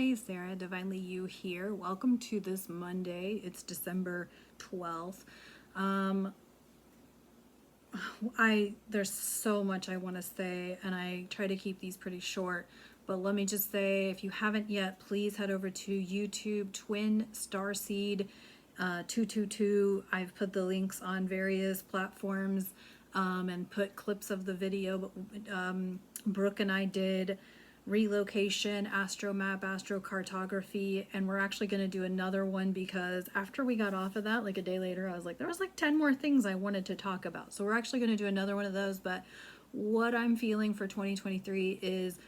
Hi, Sarah, Divinely You here. Welcome to this Monday. It's December 12th. There's so much I want to say, and I try to keep these pretty short. But let me just say, if you haven't yet, please head over to YouTube, Twin Starseed 222. I've put the links on various platforms and put clips of the video. But Brooke and I did relocation, astromap, astrocartography, and we're actually going to do another one because after we got off of that, like a day later, I was like, there was like 10 more things I wanted to talk about. So we're actually going to do another one of those. But what I'm feeling for 2023 is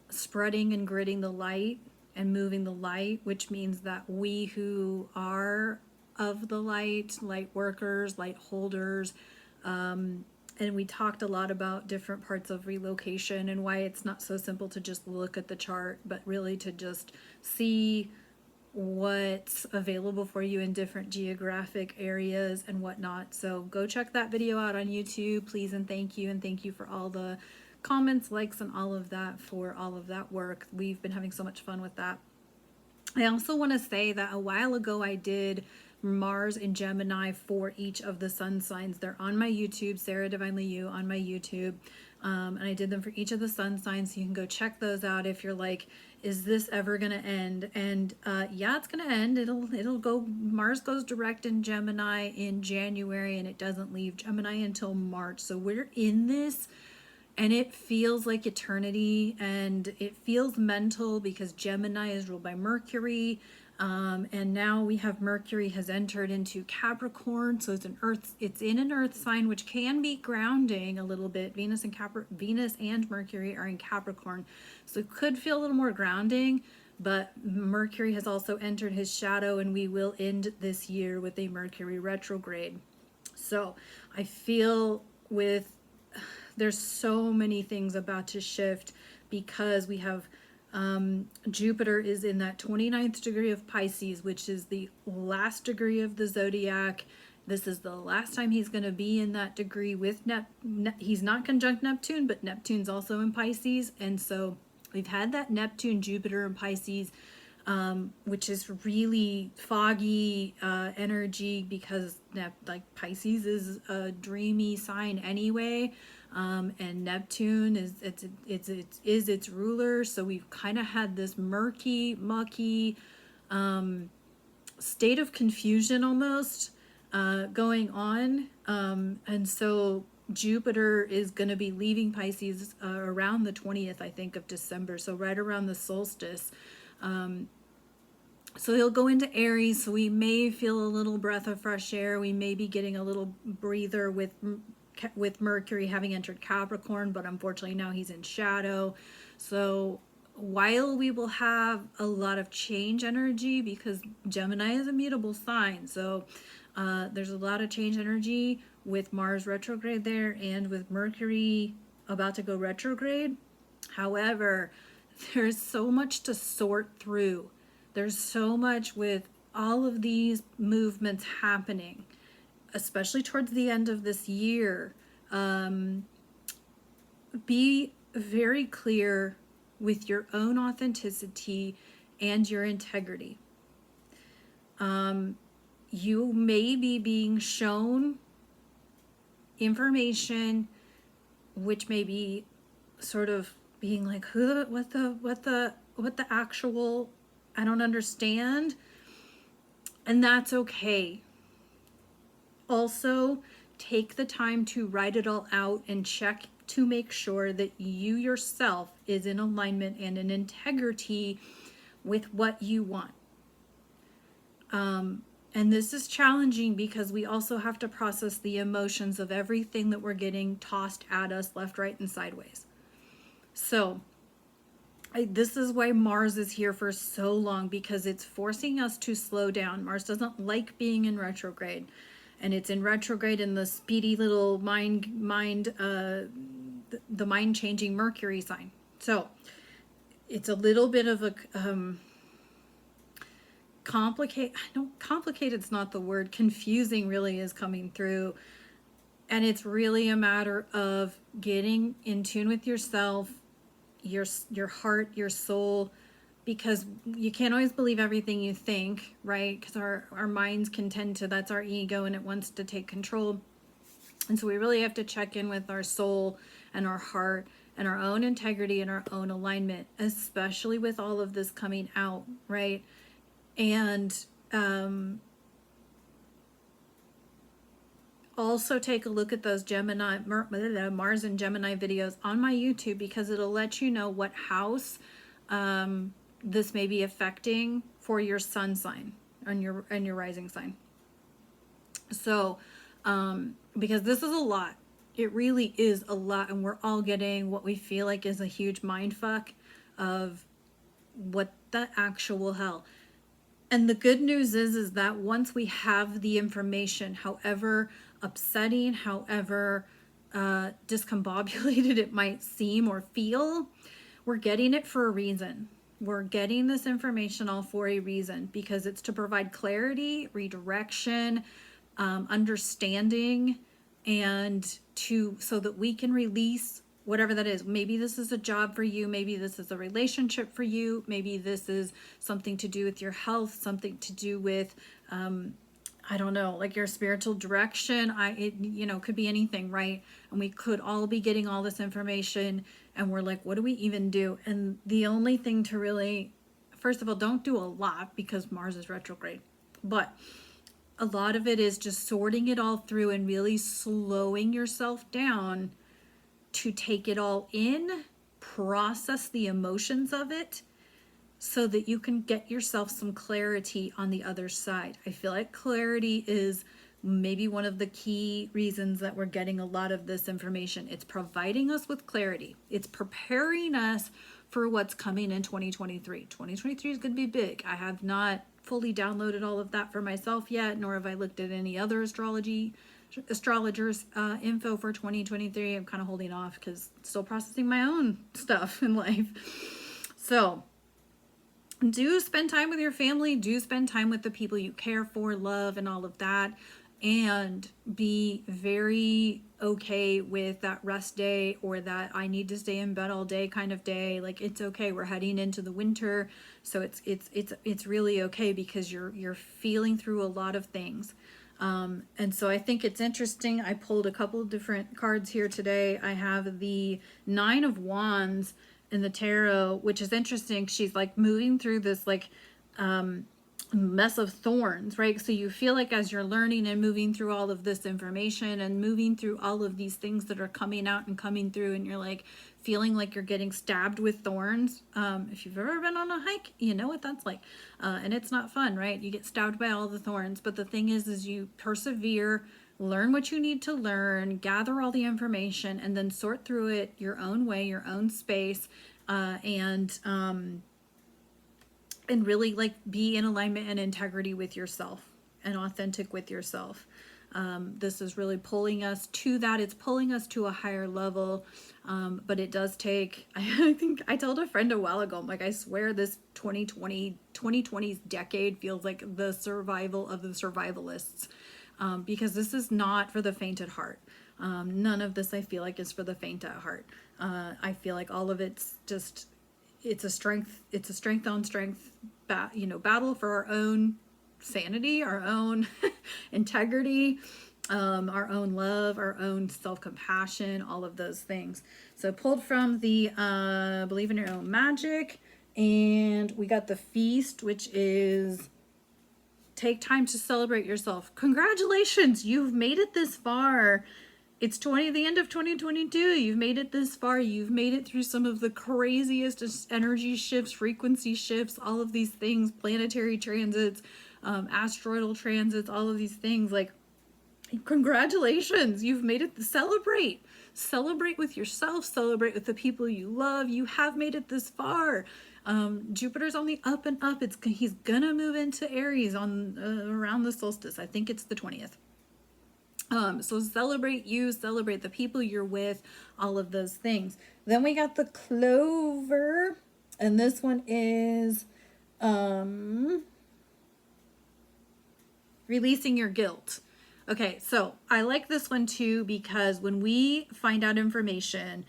spreading and gridding the light and moving the light, which means that we who are of the light workers, light holders, and we talked a lot about different parts of relocation and why it's not so simple to just look at the chart, but really to just see what's available for you in different geographic areas and whatnot. So go check that video out on YouTube, please, and thank you for all the comments, likes, and all of that for all of that work. We've been having so much fun with that. I also want to say that a while ago I did Mars and Gemini for each of the sun signs. They're on my YouTube, Sarah Divinely You on my YouTube. And I did them for each of the sun signs. So you can go check those out if you're like, is this ever going to end? And yeah, it's going to end. It'll go, Mars goes direct in Gemini in January and it doesn't leave Gemini until March. So we're in this. And it feels like eternity, and it feels mental because Gemini is ruled by Mercury, and now we have Mercury has entered into Capricorn, so it's in an Earth sign, which can be grounding a little bit. Venus and Mercury are in Capricorn, so it could feel a little more grounding. But Mercury has also entered his shadow, and we will end this year with a Mercury retrograde. So I feel there's so many things about to shift because we have Jupiter is in that 29th degree of Pisces, which is the last degree of the zodiac. This is the last time he's going to be in that degree with he's not conjunct Neptune, but Neptune's also in Pisces. And so we've had that Neptune, Jupiter, and Pisces, which is really foggy energy because Pisces is a dreamy sign anyway. And Neptune is its ruler, so we've kind of had this mucky state of confusion almost going on, and so Jupiter is going to be leaving Pisces around the 20th, I think, of December, so right around the solstice. So he'll go into Aries, so we may feel a little breath of fresh air. We may be getting a little breather with Mercury having entered Capricorn, but unfortunately now he's in shadow. So while we will have a lot of change energy, because Gemini is a mutable sign, so there's a lot of change energy with Mars retrograde there and with Mercury about to go retrograde. However, there's so much to sort through. There's so much with all of these movements happening, especially towards the end of this year. Be very clear with your own authenticity and your integrity. You may be being shown information which may be sort of being like, what the actual, I don't understand. And that's okay. Also, take the time to write it all out and check to make sure that you yourself is in alignment and in integrity with what you want. And this is challenging because we also have to process the emotions of everything that we're getting tossed at us left, right, and sideways. So this is why Mars is here for so long, because it's forcing us to slow down. Mars doesn't like being in retrograde, and it's in retrograde in the speedy little the mind-changing Mercury sign. So it's a little bit of a complicated's not the word, confusing really is coming through. And it's really a matter of getting in tune with yourself your heart, your soul, because you can't always believe everything you think, right? Because our minds can tend to, that's our ego and it wants to take control. And so we really have to check in with our soul and our heart and our own integrity and our own alignment, especially with all of this coming out, right? And also take a look at those Mars and Gemini videos on my YouTube, because it'll let you know what house this may be affecting for your sun sign and your rising sign. So because this is a lot, it really is a lot, and we're all getting what we feel like is a huge mind fuck of what the actual hell. And the good news is that once we have the information, however upsetting, however discombobulated it might seem or feel, we're getting it for a reason. We're getting this information all for a reason, because it's to provide clarity, redirection, understanding, and so that we can release whatever that is. Maybe this is a job for you, maybe this is a relationship for you, maybe this is something to do with your health, something to do with I don't know, like your spiritual direction. It could be anything, right? And we could all be getting all this information and we're like, what do we even do? And the only thing to really, first of all, don't do a lot because Mars is retrograde, but a lot of it is just sorting it all through and really slowing yourself down to take it all in, process the emotions of it, so that you can get yourself some clarity on the other side. I feel like clarity is maybe one of the key reasons that we're getting a lot of this information. It's providing us with clarity. It's preparing us for what's coming in 2023. 2023 is going to be big. I have not fully downloaded all of that for myself yet, nor have I looked at any other astrologers info for 2023. I'm kind of holding off because still processing my own stuff in life. So do spend time with your family, do spend time with the people you care for, love, and all of that, and be very okay with that rest day or that I need to stay in bed all day kind of day. Like, it's okay. We're heading into the winter, so it's really okay, because you're feeling through a lot of things. And so I think it's interesting. I pulled a couple of different cards here today. I have the Nine of Wands in the tarot, which is interesting. She's like moving through this like mess of thorns, right? So you feel like as you're learning and moving through all of this information and moving through all of these things that are coming out and coming through, and you're like feeling like you're getting stabbed with thorns. If you've ever been on a hike, you know what that's like. And it's not fun, right? You get stabbed by all the thorns. But the thing is you persevere, learn what you need to learn, gather all the information, and then sort through it your own way, your own space, and really like be in alignment and integrity with yourself and authentic with yourself. This is really pulling us to that. It's pulling us to a higher level. But it does take, I think I told a friend a while ago, I'm like, I swear this 2020's decade feels like the survival of the survivalists. Because this is not for the faint at heart. None of this I feel like is for the faint at heart. I feel like all of it's just, it's a strength on strength, battle for our own sanity, our own integrity, our own love, our own self-compassion, all of those things. So pulled from the Believe in Your Own Magic, and we got the Feast, which is take time to celebrate yourself. Congratulations, you've made it this far. It's the end of 2022. You've made it this far. You've made it through some of the craziest energy shifts, frequency shifts, all of these things, planetary transits, asteroidal transits, all of these things. Like, congratulations, you've made it. Celebrate with yourself, celebrate with the people you love. You have made it this far. Jupiter's on the up and up. He's gonna move into Aries on around the solstice. I think it's the 20th. So celebrate you, celebrate the people you're with, all of those things. Then we got the Clover, and this one is releasing your guilt. Okay, so I like this one too, because when we find out information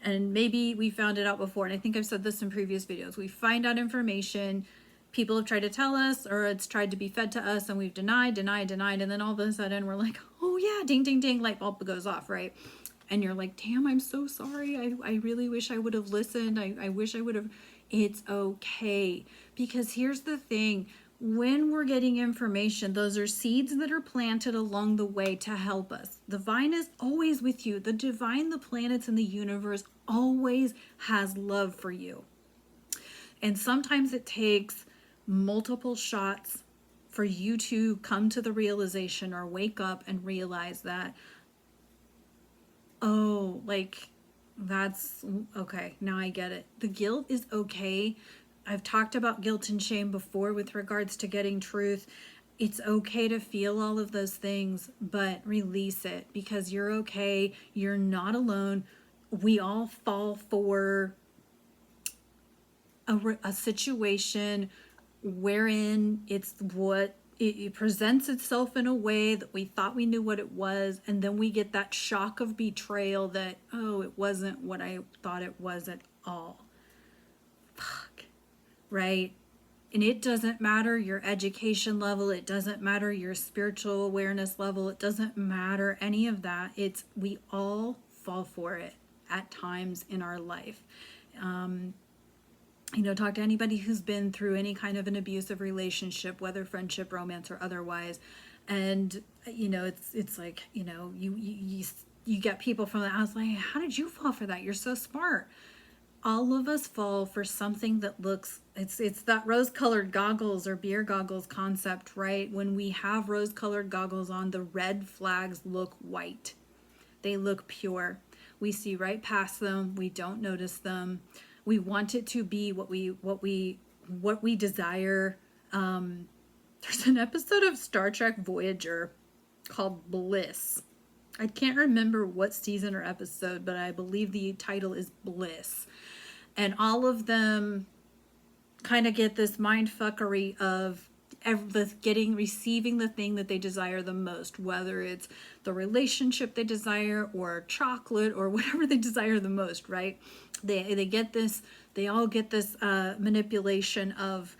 And maybe we found it out before, and I think I've said this in previous videos. We find out information, people have tried to tell us, or it's tried to be fed to us, and we've denied, and then all of a sudden we're like, oh yeah, ding, ding, ding, light bulb goes off, right? And you're like, damn, I'm so sorry. I really wish I would have listened. I wish I would have. It's okay. Because here's the thing. When we're getting information, those are seeds that are planted along the way to help us. The vine is always with you. The divine, the planets, and the universe always has love for you. And sometimes it takes multiple shots for you to come to the realization or wake up and realize that, oh, like, that's okay. Now I get it. The guilt is okay. I've talked about guilt and shame before with regards to getting truth. It's okay to feel all of those things, but release it because you're okay. You're not alone. We all fall for a situation wherein it presents itself in a way that we thought we knew what it was, and then we get that shock of betrayal that, oh, it wasn't what I thought it was at all. Fuck. Right? And it doesn't matter your education level, it doesn't matter your spiritual awareness level, it doesn't matter any of that. We all fall for it at times in our life. Talk to anybody who's been through any kind of an abusive relationship, whether friendship, romance, or otherwise. And, it's like, you get people from the house like, how did you fall for that? You're so smart. All of us fall for something that looks, it's that rose-colored goggles or beer goggles concept, right? When we have rose-colored goggles on, the red flags look white. They look pure. We see right past them. We don't notice them. We want it to be what we desire. There's an episode of Star Trek Voyager called Bliss. I can't remember what season or episode, but I believe the title is Bliss. And all of them kind of get this mind fuckery of receiving the thing that they desire the most, whether it's the relationship they desire or chocolate or whatever they desire the most, right? They get this, they all get this manipulation of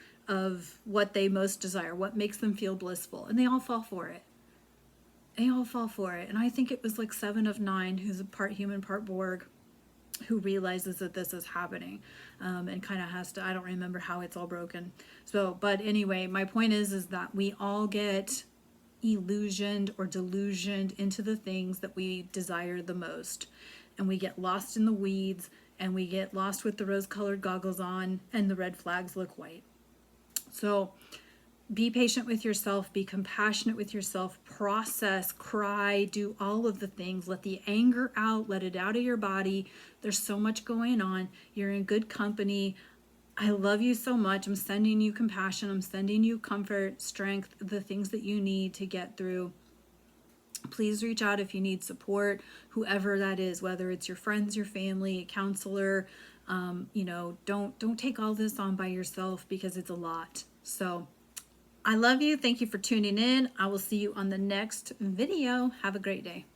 what they most desire, what makes them feel blissful, and they all fall for it. They all fall for it. And I think it was like 7 of 9, who's a part human, part Borg, who realizes that this is happening, and kind of has to, I don't remember how it's all broken. So, but anyway, my point is that we all get illusioned or delusioned into the things that we desire the most. And we get lost in the weeds, and we get lost with the rose-colored goggles on, and the red flags look white. So be patient with yourself, be compassionate with yourself, process, cry, do all of the things. Let the anger out, let it out of your body. There's so much going on. You're in good company. I love you so much. I'm sending you compassion. I'm sending you comfort, strength, the things that you need to get through. Please reach out if you need support, whoever that is, whether it's your friends, your family, a counselor. Don't take all this on by yourself because it's a lot. So I love you. Thank you for tuning in. I will see you on the next video. Have a great day.